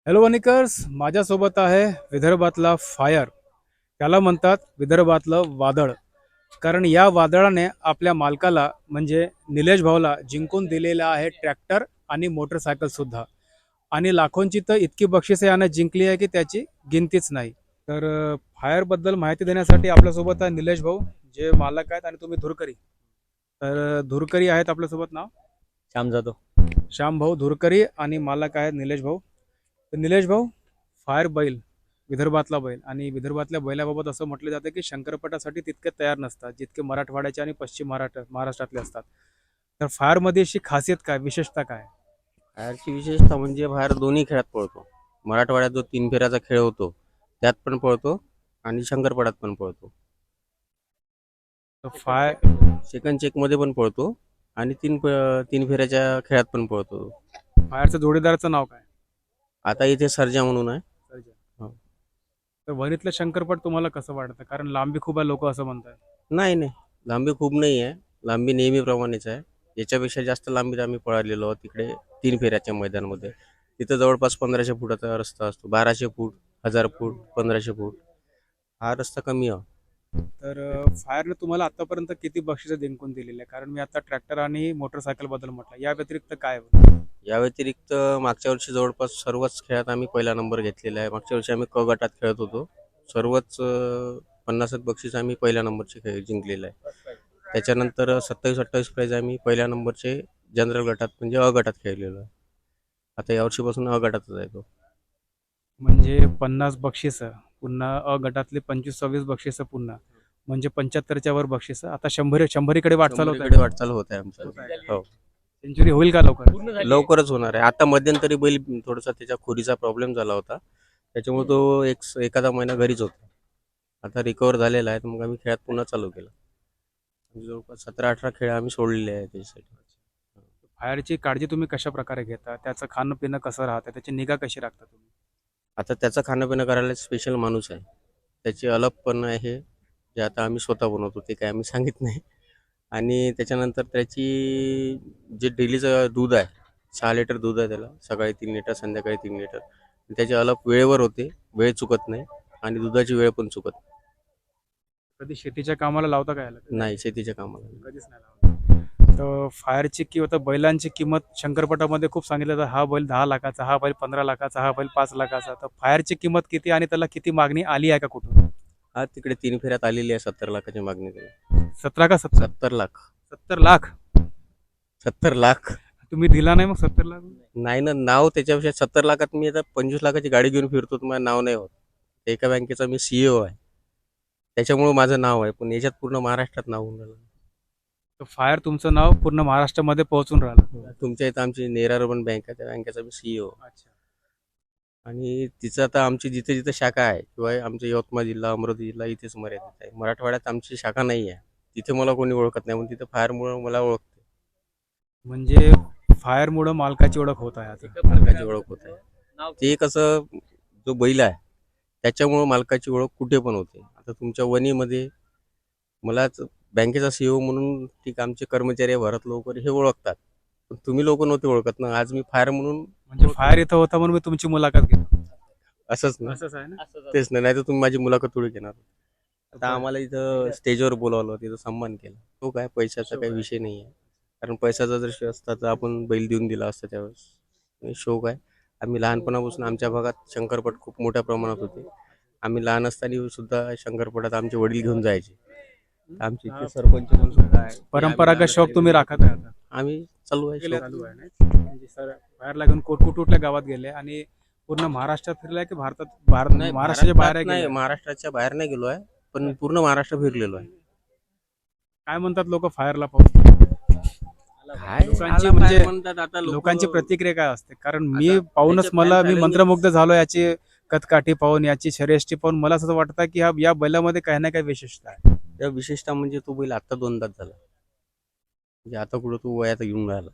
Hello वनिकर्स, माझ्यासोबत आहे विदर्भातला फायर. त्याला म्हणतात विदर्भातलं वादळ. कारण या वादळाने आपल्या मालकाला म्हणजे निलेश भाऊला जिंकून दिलेला आहे ट्रॅक्टर आणि मोटरसायकल सुद्धा. आणि लाखोंची तर इतकी बक्षिसे यानं जिंकली आहे की त्याची गिनतीच नाही. तर फायरबद्दल माहिती देण्यासाठी आपल्यासोबत आहे निलेश भाऊ, जे मालक आहेत, आणि तुम्ही धुरकरी. तर धुरकरी आहेत आपल्यासोबत. नाव श्याम जाधव. श्याम भाऊ धुरकरी आणि मालक आहेत निलेश भाऊ. तर निलेश भाऊ, फायर बैल विदर्भातला बैल, आणि विदर्भातल्या बैलाबाबत असं म्हटलं जातं की शंकरपटासाठी तितके तयार नसतात जितके मराठवाड्याचे आणि पश्चिम महाराष्ट्रातले असतात. तर फायरमध्ये अशी खासियत काय, विशेषता काय? बाहेरची विशेषता म्हणजे बाहेर दोन्ही खेळात पळतो. मराठवाड्यात जो तीन फेऱ्याचा खेळ होतो त्यात पण पळतो आणि शंकरपटात पण पळतो. तर फाय सेकंड चेक मध्ये पण पळतो आणि तीन फेऱ्याच्या खेळात पण पळतो. फायरचं जोडीदाराचं नाव काय? आता इथे सर्जा म्हणून आहे. सर्जा. हो. तर वणीतलं शंकरपट तुम्हाला कसं वाटतं? कारण लांबी खूप आहे, लोक असं म्हणतात. नाही नाही, लांबी खूप नाही आहे. लांबी नेहमीप्रमाणेच आहे. याच्यापेक्षा जास्त लांबीत आम्ही पळालेलो आहोत तिकडे तीन फेऱ्याच्या मैदानामध्ये. तिथं जवळपास 1500 फुटाचा रस्ता असतो. 1200 फूट, 1000 फूट, 1500 फूट हा रस्ता कमी आहे. तर फायरने तुम्हाला आतापर्यंत किती बक्षिसं जिंकून दिलेली आहे? कारण मी आता ट्रॅक्टर आणि मोटरसायकल बद्दल म्हटलं, या व्यतिरिक्त काय? या व्यतिरिक्त मागच्या वर्षी जवळपास सर्वच खेळात आम्ही पहिला नंबर घेतलेला आहे. मागच्या वर्षी आम्ही क गटात खेळत होतो. सर्वच 50 बक्षीस आम्ही पहिल्या नंबरचे खेळ जिंकलेलं आहे. त्याच्यानंतर 27-28 प्राईज आम्ही पहिल्या नंबरचे जनरल गटात म्हणजे अ गटात खेळलेलो आहे. आता यावर्षीपासून अ गटातच आहे तो. म्हणजे 50 बक्षिसं, पुन्हा अ गटातले 25-26 बक्षिसं, पुन्हा म्हणजे 75च्या वर बक्षिसं. आता 100कडे वाटचाल होत शंभरीकडे आहे. वाटचाल होत आहे आमचं. हो, सेंचुरी होईल का लवकर? लवकरच होणार आहे. आता मध्यंतरी बैल थोडासा त्याच्या खुरीचा प्रॉब्लेम झाला होता, त्याच्यामुळे तो एखादा महिना घरीच होता. आता रिकवर झालेला आहे, तर मग आम्ही खेळात पुन्हा चालू केला. म्हणजे जवळपास 17-18 खेळ आम्ही सोडलेले आहेत त्याच्यासाठी. फायरची काळजी तुम्ही कशा प्रकारे घेता? त्याचं खाणं पिणं कसं राहतं? त्याची निगा कशी राखता तुम्ही? आता त्याचं खाणं-पिणं करायला स्पेशल माणूस आहे. त्याची अलग पण आहे, जे आता आम्ही स्वतः बनवतो, ते काय आम्ही सांगित नाही. आणि त्याच्यानंतर त्याची जे डेलीचं दूध आहे, 6 लिटर दूध आहे त्याला. सकाळी 3 लिटर, संध्याकाळी 3 लिटर. त्याची अलग वेळेवर होते, वेळ चुकत नाही आणि दुधाची वेळ पण चुकत कधी शेतीच्या कामाला लावता का याला? नाही शेतीच्या कामाला. कधीच नाही लावत. तर फायरची किंवा तर बैलांची किंमत शंकरपटामध्ये खूप सांगितलं तर हा बैल 10 लाखाचा, हा बैल 15 लाखाचा, हा बैल 5 लाखाचा. तर फायरची किंमत किती आणि त्याला किती मागणी आली आहे का कुठून? हा तिकडे 3 फेऱ्यात आलेली आहे 70 लाखाची मागणी त्याला. 17 का 70? 70 लाख. 70 लाख? 70 लाख. तुम्ही दिला नाही मग 70 लाख? नाही ना, नाव त्याच्यापेक्षा 70 लाखात मी आता 25 लाखाची गाडी घेऊन फिरतो, तर माझं नाव नाही होत. एका बँकेचा मी सीईओ आहे, त्याच्यामुळे माझं नाव आहे. पण याच्यात पूर्ण महाराष्ट्रात नाव होऊन राहिलं. तर फायर तुमचं नाव पूर्ण महाराष्ट्रामध्ये पोहोचून राहिलं. तुमच्या इथं आमची नेरा अर्बन बँक आहे, त्या बँकेचा मी सीईओ. अच्छा. आणि तिचं आता आमची जिथे जिथे शाखा आहे किंवा आमच्या यवतमाळ जिल्हा, अमरावती जिल्हा इथेच मर्यादित आहे. मराठवाड्यात आमची शाखा नाही आहे. तिथे मला कोणी ओळखत नाही, पण तिथं फायरमुळे मला ओळखते. म्हणजे फायरमुळं मालकाची ओळख होत आहे आता. मालकाची ओळख होत आहे. ते कसं, जो बैल आहे त्याच्यामुळं मालकाची ओळख कुठे पण होते. आता तुमच्या वणीमध्ये मलाच बँकेचा सीईओ म्हणून ठीक आमचे कर्मचारी भरत लोक हे ओळखतात, पण तुम्ही लोक नव्हते ओळखत ना. आज मी फायर म्हणून म्हणजे फायर इथं होता म्हणून मी तुमची मुलाखत घेतो. असंच ना. असंच आहे ना? तेच नाही तर तुम्ही माझी मुलाखत थोडी घेणार. आता बरं. आम्हाला इथं स्टेजवर बोलावलं, तिथं सन्मान केला. तो काय पैशाचा काही विषय नाही आहे. कारण पैशाचा जर विषय असता तर आपण बैल देऊन दिला असता त्यावेळेस. आणि शौक आहे. आम्ही लहानपणापासून आमच्या भागात शंकरपट खूप मोठ्या प्रमाणात होते. आम्ही लहान असताना सुद्धा शंकरपटात आमचे वडील घेऊन जायचे. आमचे इथे सरपंच पण सुद्धा आहे. परंपरागत शौक तुम्ही राखत आहे आता. आम्ही चालू आहे शौक. चालू आहे ना? म्हणजे सर बाहेरला घेऊन कुठल्या गावात गेले आणि पूर्ण महाराष्ट्रात फिरलाय की नाही, महाराष्ट्राच्या बाहेर महाराष्ट्रात नाही, गेले? महाराष्ट्राच्या बाहेर नाही गेलो आहे, पण पूर्ण महाराष्ट्र फिरलेलो आहे. काय म्हणतात लोक फायरला पाहून? काय लोकांची आला म्हणजे बाहेर म्हणतात आता लोकांची लोक. प्रतिक्रिया काय असते? कारण मी आता पाहूनच त्याचे मला फॅन मी फॉलोइंग. मंत्रमुग्ध झालो याची कथकाठी पाहून, याची शर्यष्टी पाहून. मला असं वाटतं की या बैलामध्ये काही ना काही विशेषता आहे. त्या विशेषतः म्हणजे तो बैल आता 2दात झाला. म्हणजे आता कुठं तो वयात येऊन राहिला.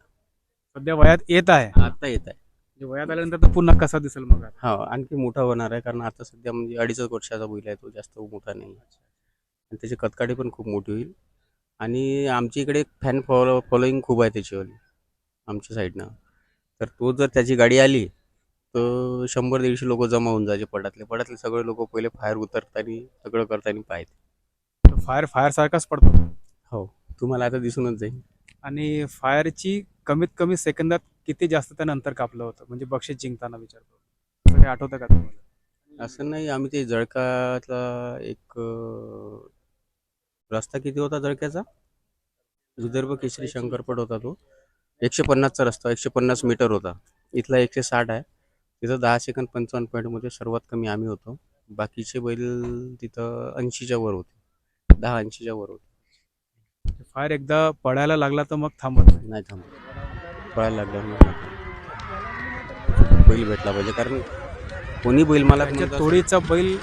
सध्या वयात येत आहे. आता येत आहे. म्हणजे वयात आल्यानंतर तर पुन्हा कसा दिसेल मग आता? हा, आणखी मोठा होणार आहे, कारण आता सध्या म्हणजे 2.5 वर्षाचा बैल आहे, तो जास्त मोठा नाही. आणि त्याची कतकाठी पण खूप मोठी होईल. आणि आमच्या इकडे फॅन फॉलोईंग खूप आहे त्याच्यावाली, आमच्या साईडनं. तर तो जर त्याची गाडी आली तर 100-150 लोक जमा होऊन जायचे पडातले सगळे लोक पहिले फायर उतरताना सगळं करताना पाहायचे. फायर फायर सारखाच पडतो. हो, तुम्हाला आता दिसूनच जाईल. आणि फायरची कमीत कमी सेकंदात किती जास्त त्यानं अंतर कापलं होतं म्हणजे बक्षीस जिंकताना विचारतो, असं काही आठवतं का तुम्हाला? असं नाही, आम्ही ते जळकातला एक रस्ता किती होता जळक्याचा, विदर्भ केसरी शंकरपट होता तो. 150चा रस्ता, 150 मीटर होता. इथला 160 आहे. तिथं 10 सेकंद 55 पॉईंटमध्ये सर्वात कमी आम्ही होतो. बाकीचे बैल तिथं 80च्या वर होते, 10-80च्या वर होते. फायर एकदा पडायला लागला तर मग थांबत नाही. नाही थांबत, पळायला लागल्यावर मग नाही थांबत. बैल भेटला पाहिजे, कारण कोणी बैल मला त्यांच्या तोडीचा बैल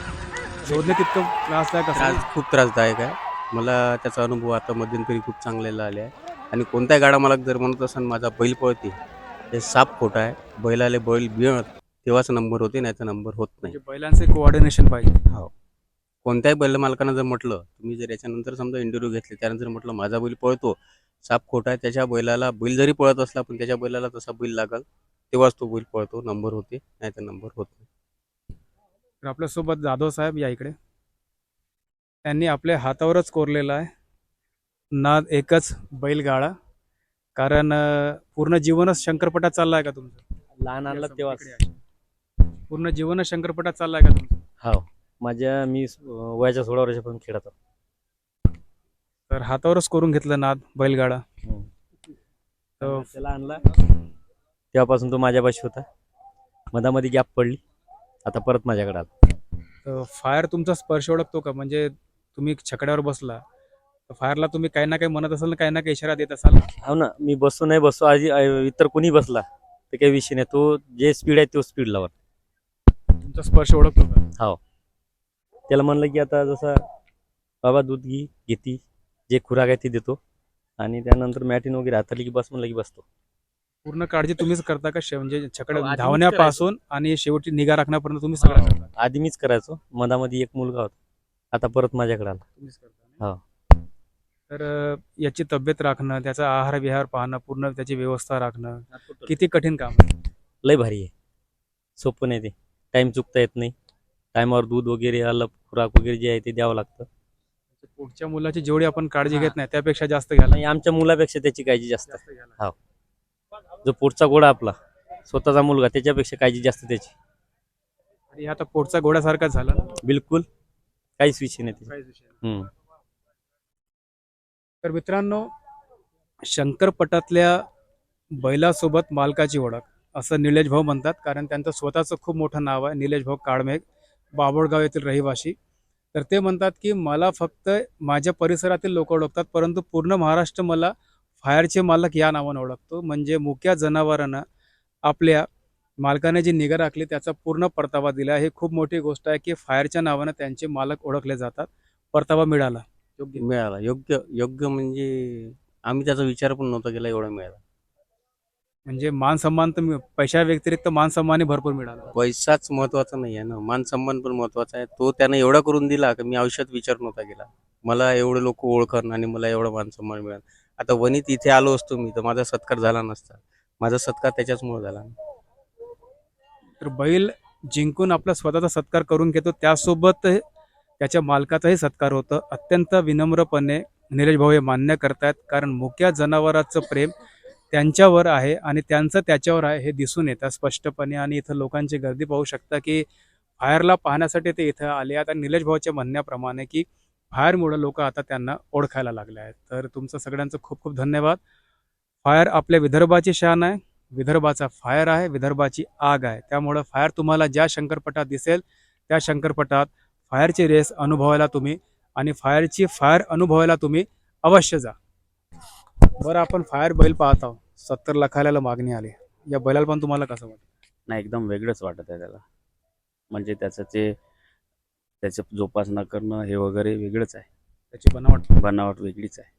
शोधणे तितकं त्रासदायक असेल. खूप त्रासदायक आहे. मला त्याचा अनुभव आता मध्यंतरी खूप चांगलेला आले आहे. आणि कोणत्याही गाडा मला जर म्हणत असेल माझा बैल पळते, हे साप खोटा आहे. बैलाले बैल बिळ तेव्हाच नंबर होते, नाही तर नंबर होत नाही. म्हणजे बैलांचे कोऑर्डिनेशन पाहिजे. हो, कोणत्याही बैल मालकानं जर म्हटलं, तुम्ही जर याच्यानंतर समजा इंटरव्ह्यू घेतले, त्यानंतर म्हटलं माझा बैल पळतो, साप खोटा आहे, त्याच्या बैलाला बैल जरी पळत असला पण त्याच्या बैलाला तसा बैल लागल, तेव्हाच तो बैल पळतो, नंबर होते, नाही तर नंबर होत नाही. तर आपल्यासोबत जाधव साहेब या इकडे. त्यांनी आपल्या हातावरच कोरलेला आहे नाद एकच बैलगाडा. कारण पूर्ण जीवनच शंकरपटात चाललाय का तुमचं? लहान आणलं या तेव्हा. इकडे या. पूर्ण जीवनच शंकरपटात चाललाय का तुमचं? हो, मी वयाच्या 16 वर्षापासून खेळत होतो. तर हातावरच करून घेतलं नाद बैलगाडा. तर त्याला आणला तेव्हापासून तो माझ्यापाशी होता. मधामध्ये गॅप पडली, आता परत माझ्याकडे आला. फायर तुमचा स्पर्श ओळखतो का? म्हणजे तुम्ही छकड्यावर बसला तर फायरला तुम्ही काही ना काही म्हणत असाल ना, काही ना काही इशारा देत असाल. हो ना, मी बसू नाही बसू आधी इतर कोणी बसला ते काही विषय नाही, तो जे स्पीड आहे तो स्पीड लावा. तुमचा स्पर्श ओळखतो का? त्याला म्हणलं की आता जसा बाबा दूध घेती, जे खुराक आहे ती देतो, आणि त्यानंतर मॅटिन वगैरे हाताली की बस म्हणलं की बसतो. पूर्ण काळजी तुम्हीच करता का? म्हणजे हो, छकड्या आधी मीच धावण्यापासून आणि शेवटी निगा राखण्यापर्यंत तुम्ही सगळं करता? आधी मीच करायचो, मधामध्ये एक मुलगा होता, आता परत माझ्याकडे आला. तुम्हीच करता. हो. तर याची तब्येत राखणं, त्याचा आहार विहार पाहणं, पूर्ण त्याची व्यवस्था राखणं किती कठीण काम आहे. लय भारी आहे, सोपं नाही ते. टाइम चुकता येत नाही, टायमावर दूध वगैरे आलं, खुराक वगैरे जे आहे ते द्यावं लागतं. पुढच्या मुलाची जेवढी आपण काळजी हा. घेत नाही त्यापेक्षा जास्त घ्यायला आणि आमच्या मुलापेक्षा त्याची काळजी जास्त आहे. जास्त घ्यायला. जो पुढचा घोडा आपला स्वतःचा मुलगा, त्याच्यापेक्षा काळजी जास्त त्याची. आणि आता पोटचा घोड्यासारखाच झाला ना. बिलकुल काहीच विषय नाही त्याचा. काहीच विषय नाही. हम्म. तर मित्रांनो, शंकरपटातल्या बैलासोबत मालकाची ओळख असं निलेश भाऊ म्हणतात. कारण त्यांचं स्वतःचं खूप मोठं नाव आहे, निलेश भाऊ काळमेघ, बाभळगाव येथील रहिवासी. तर ते म्हणतात की मला फक्त माझ्या परिसरातील लोक ओळखतात, परंतु पूर्ण महाराष्ट्र मला फायरचे मालक या नावानं ओळखतो. म्हणजे मुक्या जनावरांना आपल्या मालकाने जी निगा राखली त्याचा पूर्ण परतावा दिला. ही खूप मोठी गोष्ट आहे की फायरच्या नावानं त्यांचे मालक ओळखले जातात. परतावा मिळाला. योग्य मिळाला, योग्य योग्य म्हणजे आम्ही त्याचा विचार पण नव्हता केला, एवढा मिळाला. म्हणजे मान सन्मान तर पैशा व्यतिरिक्त मान सन्मानही भरपूर मिळाला. पैसाच महत्वाचा नाही आहे ना, मान सन्मान पण महत्वाचा आहे. तो त्यानं एवढा करून दिला की मी आयुष्यात विचार नव्हता केला. मला एवढे लोक ओळखण आणि मला एवढा मान सन्मान मिळाला. आता वनीत इथे आलो असतो मी तर माझा सत्कार झाला नसता. माझा सत्कार त्याच्याचमुळे झाला. तर बैल जिंकून आपला स्वतःचा सत्कार करून घेतो, त्यासोबत त्याच्या मालकाचाही सत्कार होतं. अत्यंत विनम्रपणे निलेश भाऊ हे मान्य करतायत. कारण मुक्या जनावराचं प्रेम त्यांच्यावर आहे आणि त्यांचं त्याच्यावर आहे हे दिसून येतं स्पष्टपणे. आणि इथं लोकांची गर्दी पाहू शकता की फायरला पाहण्यासाठी ते इथं आले आहेत. आणि निलेश भाऊच्या म्हणण्याप्रमाणे की फायरमुळे लोक आता त्यांना ओळखायला लागले आहेत. तर तुमचं सगळ्यांचं खूप खूप धन्यवाद. फायर आपल्या विदर्भाची शान आहे, विदर्भाचा फायर आहे, विदर्भाची आग आहे. त्यामुळं फायर तुम्हाला ज्या शंकरपटात दिसेल त्या शंकरपटात फायरची रेस अनुभवायला तुम्ही आणि फायर अनुभवायला तुम्ही अवश्य जा. बरं, आपण फायर बैल पाहत आहोत. 70 लाखाला मागणी आली. या बैलाला पण तुम्हाला कसं वाटतं? नाही, एकदम वेगळंच वाटत आहे त्याला. म्हणजे त्याचं जोपासना करणं हे वगैरे वेगळंच आहे. त्याची बनावट. बनावट वेगळीच आहे.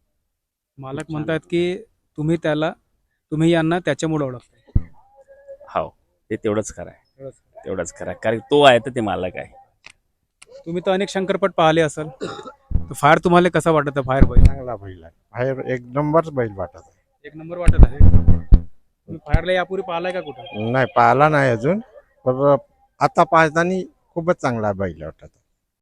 मालक म्हणतात की तुम्ही यांना त्याच्यामुळे ओळखता. हो, ते तेवढंच खरं आहे. तेवढंच खरं आहे, कारण तो आहे तर ते मालक आहे. तुम्ही तर अनेक शंकरपट पाहिले असाल, तर फायर तुम्हाला कसा वाटत फायर बैल? चांगला बैल आहे. बाहेर एक नंबरच बैल वाटत आहे. एक नंबर वाटत आहे. तुम्ही फायरला यापूर्वी पाहिलाय का कुठं? नाही, पाहिला नाही अजून, पण आता पाहताना खूपच चांगला बैल वाटत.